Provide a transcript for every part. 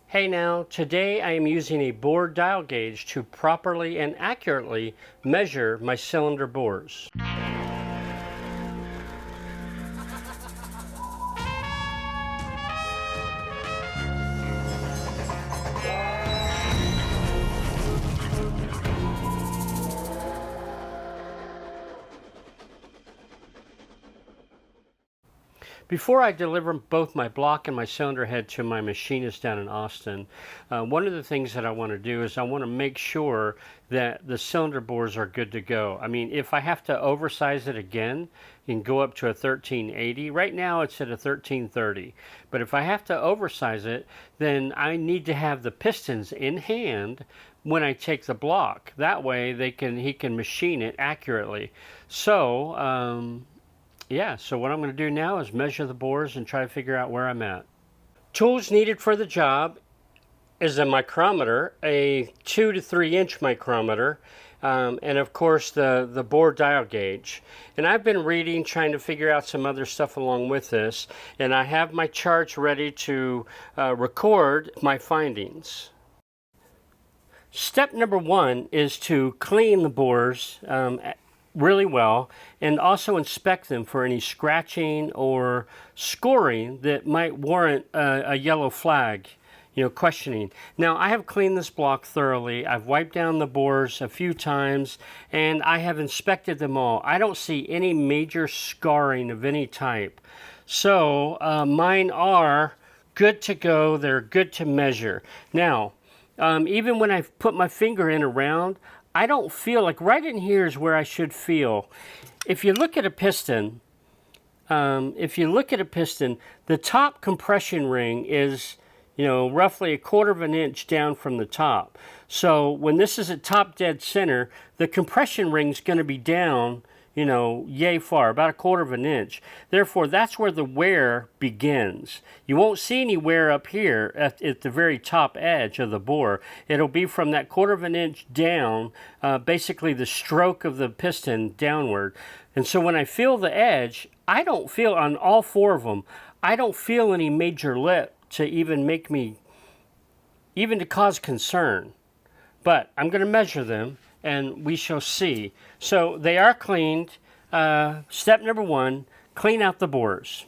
Hey now, today I am using a bore dial gauge to properly and accurately measure my cylinder bores. Before I deliver both my block and my cylinder head to my machinist down in Austin, one of the things that I want to do is I want to make sure that the cylinder bores are good to go. I mean, if I have to oversize it again and go up to a 1380, right now it's at a 1330, but if I have to oversize it, then I need to have the pistons in hand when I take the block. That way he can machine it accurately. So what I'm going to do now is measure the bores and try to figure out where I'm at. Tools needed for the job is a micrometer, a 2 to 3 inch micrometer, and of course the bore dial gauge. And I've been reading, trying to figure out some other stuff along with this, and I have my charts ready to record my findings. Step number one is to clean the bores really well and also inspect them for any scratching or scoring that might warrant a yellow flag, questioning. Now, I have cleaned this block thoroughly. I've wiped down the bores a few times and I have inspected them all. I don't see any major scarring of any type. So mine are good to go. They're good to measure. Now, even when I put my finger in around, I don't feel like, right in here is where I should feel. If you look at a piston, the top compression ring is, roughly a quarter of an inch down from the top. So when this is at top dead center, the compression ring's going to be down, yay far, about a quarter of an inch. Therefore, that's where the wear begins. You won't see any wear up here at the very top edge of the bore. It'll be from that quarter of an inch down, basically the stroke of the piston downward. And so when I feel the edge, I don't feel, on all four of them, I don't feel any major lip to even to cause concern. But I'm going to measure them and we shall see. So they are cleaned. Step number one, clean out the bores.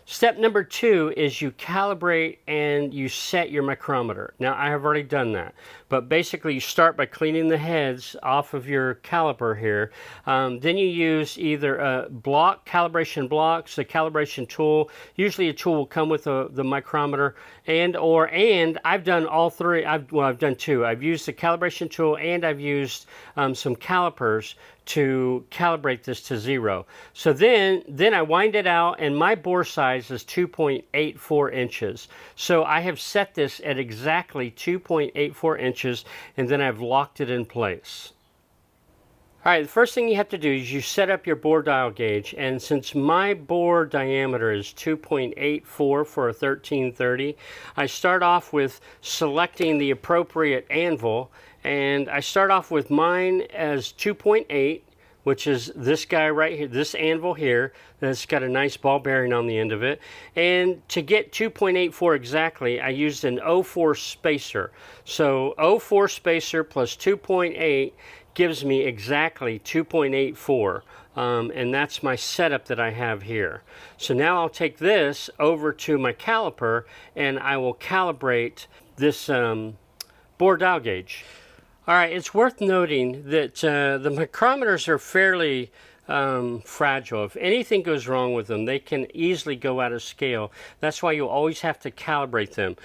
Step number two is you calibrate and you set your micrometer. Now, I have already done that, but basically you start by cleaning the heads off of your caliper here. Then you use either calibration blocks, a calibration tool. Usually a tool will come with the micrometer, and I've done all three. I've done two. I've used the calibration tool and I've used some calipers to calibrate this to 0. So then I wind it out, and my bore size is 2.84 inches. So I have set this at exactly 2.84 inches, and then I've locked it in place. All right, the first thing you have to do is you set up your bore dial gauge, and since my bore diameter is 2.84 for a 1330, I start off with selecting the appropriate anvil, and I start off with mine as 2.8, which is this guy right here, this anvil here, that's got a nice ball bearing on the end of it. And to get 2.84 exactly, I used an 0.4 spacer. So 0.4 spacer plus 2.8 gives me exactly 2.84. And that's my setup that I have here. So now I'll take this over to my caliper and I will calibrate this bore dial gauge. All right, it's worth noting that the micrometers are fairly fragile. If anything goes wrong with them, they can easily go out of scale. That's why you always have to calibrate them.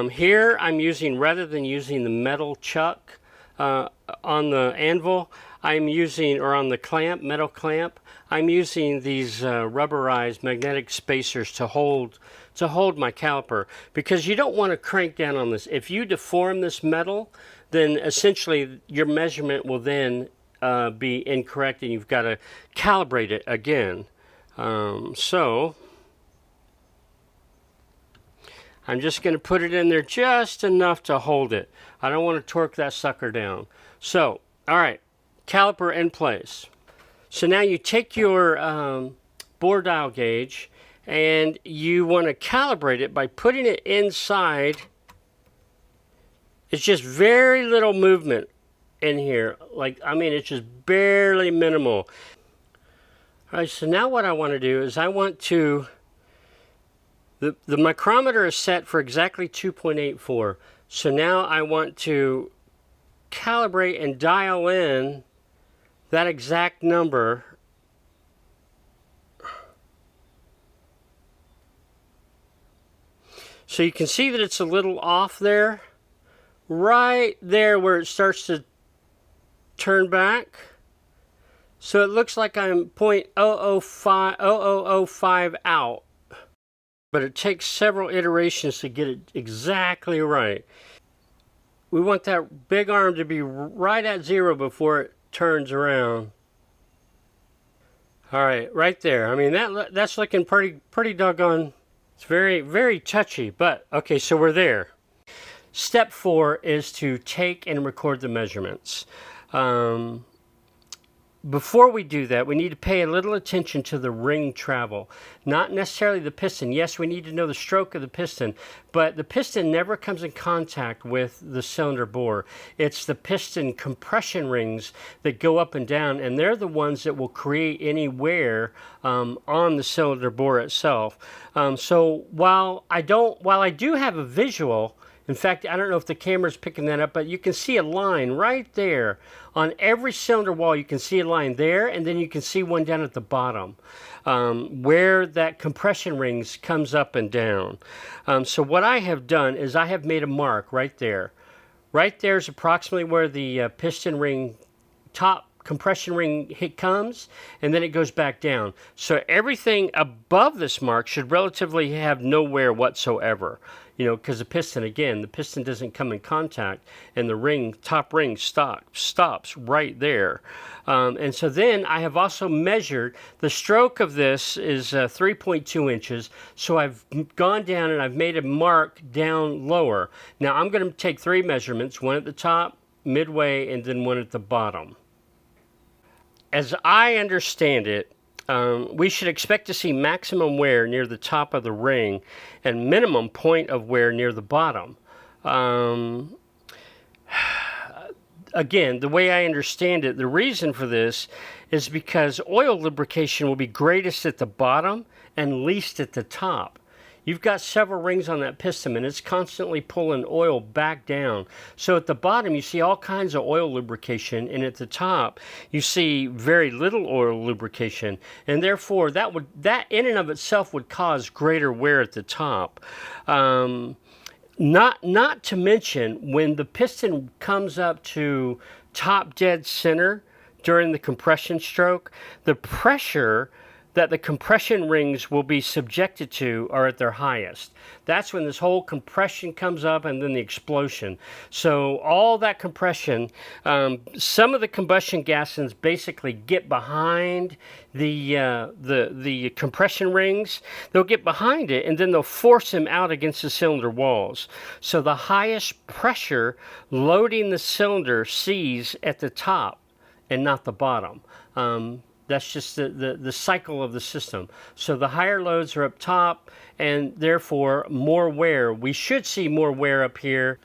Here I'm using, rather than using the metal chuck on the anvil, I'm using, or on the clamp, metal clamp, I'm using these rubberized magnetic spacers to hold my caliper, because you don't want to crank down on this. If you deform this metal, then essentially your measurement will then be incorrect, and you've got to calibrate it again. So I'm just going to put it in there just enough to hold it. I don't want to torque that sucker down. So, all right, caliper in place. So now you take your bore dial gauge and you want to calibrate it by putting it inside. It's just very little movement in here. Like, I mean, it's just barely minimal. All right, so now what I want to do is I want to, the micrometer is set for exactly 2.84. So now I want to calibrate and dial in that exact number. So you can see that it's a little off there. Right there where it starts to turn back. So it looks like I'm 0.0005 out. But it takes several iterations to get it exactly right. We want that big arm to be right at 0 before it turns around. All right, right there. I mean, that's looking pretty doggone. It's very, very touchy, but okay, so we're there. Step 4 is to take and record the measurements. Before we do that, we need to pay a little attention to the ring travel, not necessarily the piston. Yes, we need to know the stroke of the piston, but the piston never comes in contact with the cylinder bore. It's the piston compression rings that go up and down, and they're the ones that will create any wear on the cylinder bore itself. So while I do have a visual, in fact, I don't know if the camera's picking that up, but you can see a line right there. On every cylinder wall, you can see a line there, and then you can see one down at the bottom where that compression rings comes up and down. So what I have done is I have made a mark right there. Right there is approximately where the piston ring, top compression ring comes, and then it goes back down. So everything above this mark should relatively have no wear whatsoever. You know, because the piston doesn't come in contact, and the top ring stops right there. And so then I have also measured, the stroke of this is 3.2 inches, so I've gone down and I've made a mark down lower. Now I'm going to take 3 measurements, one at the top, midway, and then one at the bottom. As I understand it, we should expect to see maximum wear near the top of the ring and minimum point of wear near the bottom. Again, the way I understand it, the reason for this is because oil lubrication will be greatest at the bottom and least at the top. You've got several rings on that piston, and it's constantly pulling oil back down. So at the bottom, you see all kinds of oil lubrication, and at the top, you see very little oil lubrication. And therefore, that in and of itself would cause greater wear at the top. Not to mention, when the piston comes up to top dead center during the compression stroke, the pressure that the compression rings will be subjected to are at their highest. That's when this whole compression comes up, and then the explosion. So all that compression, some of the combustion gases basically get behind the compression rings. They'll get behind it, and then they'll force them out against the cylinder walls. So the highest pressure loading the cylinder sees at the top and not the bottom. That's just the cycle of the system. So the higher loads are up top, and therefore more wear. We should see more wear up here.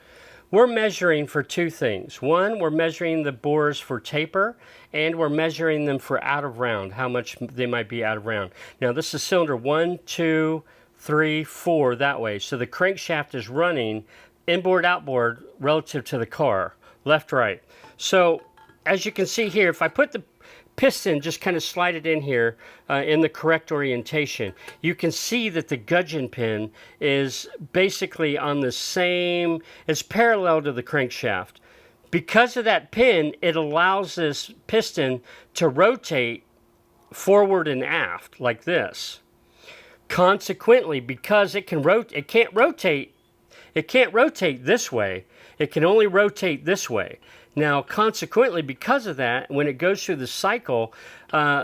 We're measuring for 2 things. One, we're measuring the bores for taper, and we're measuring them for out of round, how much they might be out of round. Now this is cylinder 1, 2, 3, 4 that way. So the crankshaft is running inboard, outboard relative to the car, left, right. So as you can see here, if I put the piston, just kind of slide it in here in the correct orientation, you can see that the gudgeon pin is basically on the same, it's parallel to the crankshaft. Because of that pin, it allows this piston to rotate forward and aft like this. Consequently, because it can't rotate this way, it can only rotate this way. Now, consequently, because of that, when it goes through the cycle,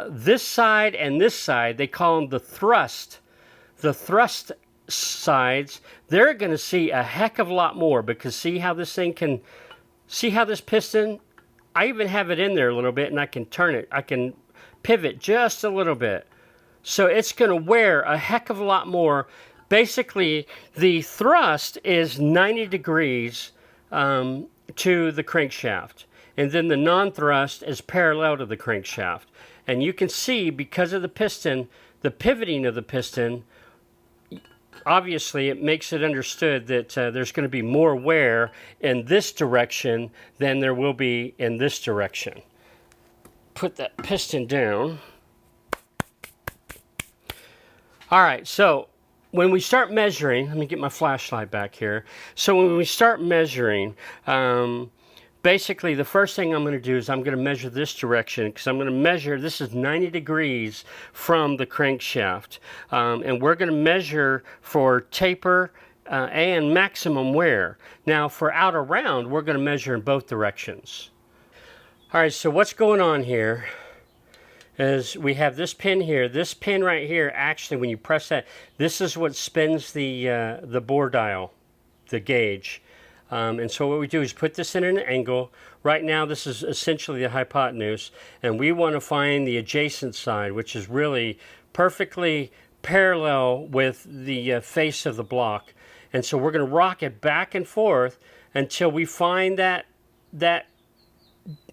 this side and this side, they call them the thrust sides, they're going to see a heck of a lot more, because see how this piston, I even have it in there a little bit, and I can turn it, I can pivot just a little bit. So it's going to wear a heck of a lot more. Basically, the thrust is 90 degrees to the crankshaft. And then the non-thrust is parallel to the crankshaft. And you can see, because of the piston, the pivoting of the piston, obviously it makes it understood that there's going to be more wear in this direction than there will be in this direction. Put that piston down. All right, so when we start measuring, let me get my flashlight back here. So when we start measuring, basically the first thing I'm going to do is I'm going to measure this direction, because I'm going to measure, this is 90 degrees from the crankshaft. And we're going to measure for taper and maximum wear. Now for out around, we're going to measure in both directions. All right, so what's going on here is we have this pin here. This pin right here, actually, when you press that, this is what spins the bore dial, the gauge. And so what we do is put this in an angle. Right now, this is essentially the hypotenuse, and we want to find the adjacent side, which is really perfectly parallel with the face of the block. And so we're going to rock it back and forth until we find that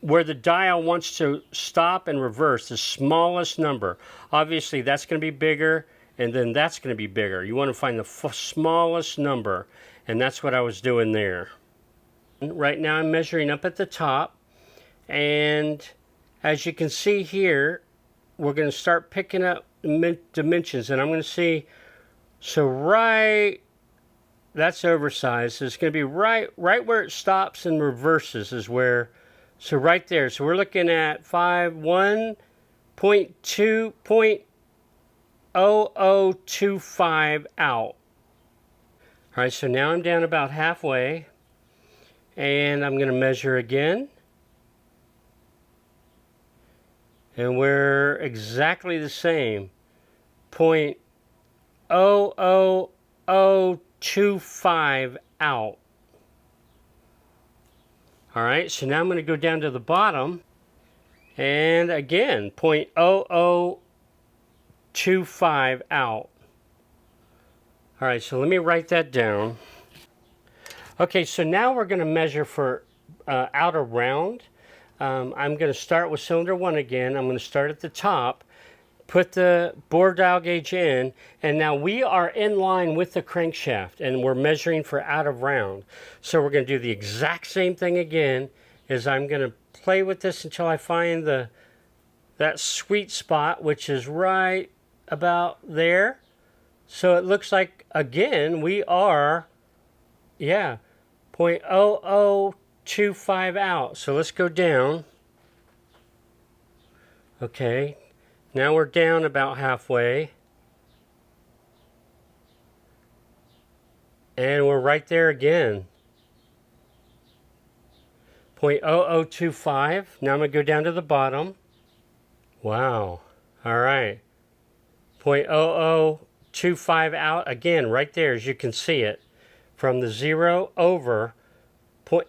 where the dial wants to stop and reverse, the smallest number. Obviously, that's going to be bigger, and then that's going to be bigger. You want to find the smallest number, and that's what I was doing there. Right now, I'm measuring up at the top, and as you can see here, we're going to start picking up dimensions, and I'm going to see, so right, that's oversized. So it's going to be right where it stops and reverses is where. So right there, so we're looking at 1.2.0025 out. All right, so now I'm down about halfway, and I'm going to measure again. And we're exactly the same, 0.00025 out. All right, so now I'm going to go down to the bottom, and again, 0.0025 out. All right, so let me write that down. Okay, so now we're going to measure for out around. I'm going to start with cylinder 1 again. I'm going to start at the top, put the bore dial gauge in, and now we are in line with the crankshaft, and we're measuring for out of round. So we're going to do the exact same thing again, is I'm going to play with this until I find that sweet spot, which is right about there. So it looks like, again, we are, 0.0025 out. So let's go down. Okay. Now we're down about halfway, and we're right there again, 0.0025. Now I'm going to go down to the bottom. Wow. All right. 0.0025 out again, right there, as you can see it, from the 0 over.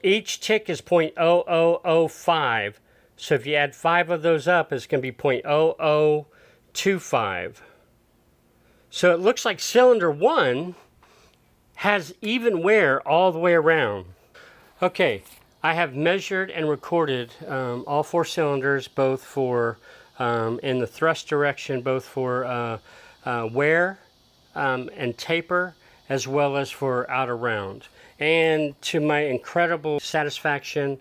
Each tick is 0.0005. So if you add 5 of those up, it's going to be 0.0025. So it looks like cylinder 1 has even wear all the way around. Okay, I have measured and recorded all 4 cylinders, both for in the thrust direction, both for wear and taper, as well as for out around. And to my incredible satisfaction,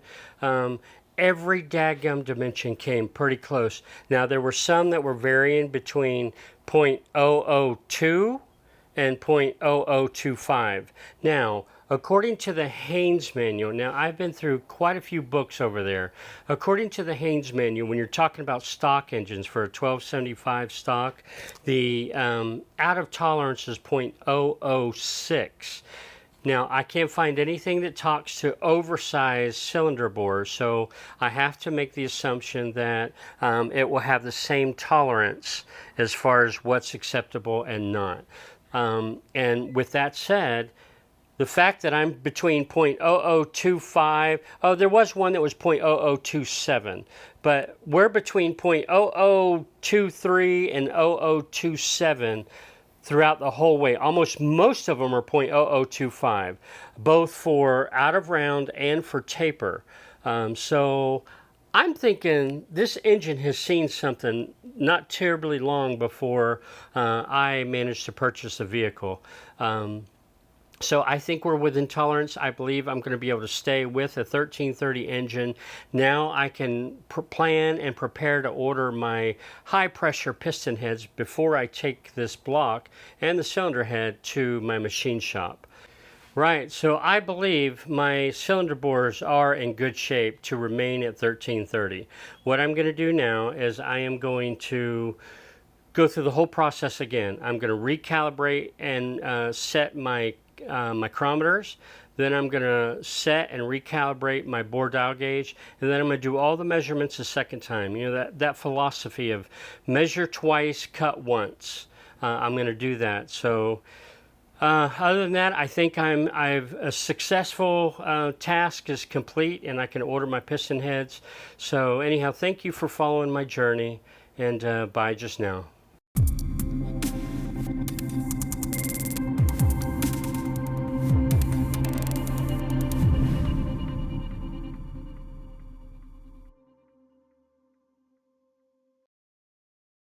every dadgum dimension came pretty close. Now there were some that were varying between 0.002 and 0.0025. Now, according to the Haynes manual, now I've been through quite a few books over there. According to the Haynes manual, when you're talking about stock engines for a 1275 stock, the out of tolerance is 0.006. Now, I can't find anything that talks to oversized cylinder bores, so I have to make the assumption that it will have the same tolerance as far as what's acceptable and not. And with that said, The fact that I'm between 0.0025, oh, there was one that was 0.0027, but we're between 0.0023 and 0.0027 throughout the whole way. Almost most of them are 0.0025, both for out of round and for taper. So I'm thinking this engine has seen something not terribly long before I managed to purchase a vehicle. So I think we're within tolerance. I believe I'm going to be able to stay with a 1330 engine. Now I can plan and prepare to order my high pressure piston heads before I take this block and the cylinder head to my machine shop. Right, so I believe my cylinder bores are in good shape to remain at 1330. What I'm going to do now is I am going to go through the whole process again. I'm going to recalibrate and set my micrometers. Then I'm going to set and recalibrate my bore dial gauge, and then I'm going to do all the measurements a second time. You know, that philosophy of measure twice, cut once. I'm going to do that. So other than that, I think I've a successful task is complete, and I can order my piston heads. So anyhow, thank you for following my journey, and bye just now.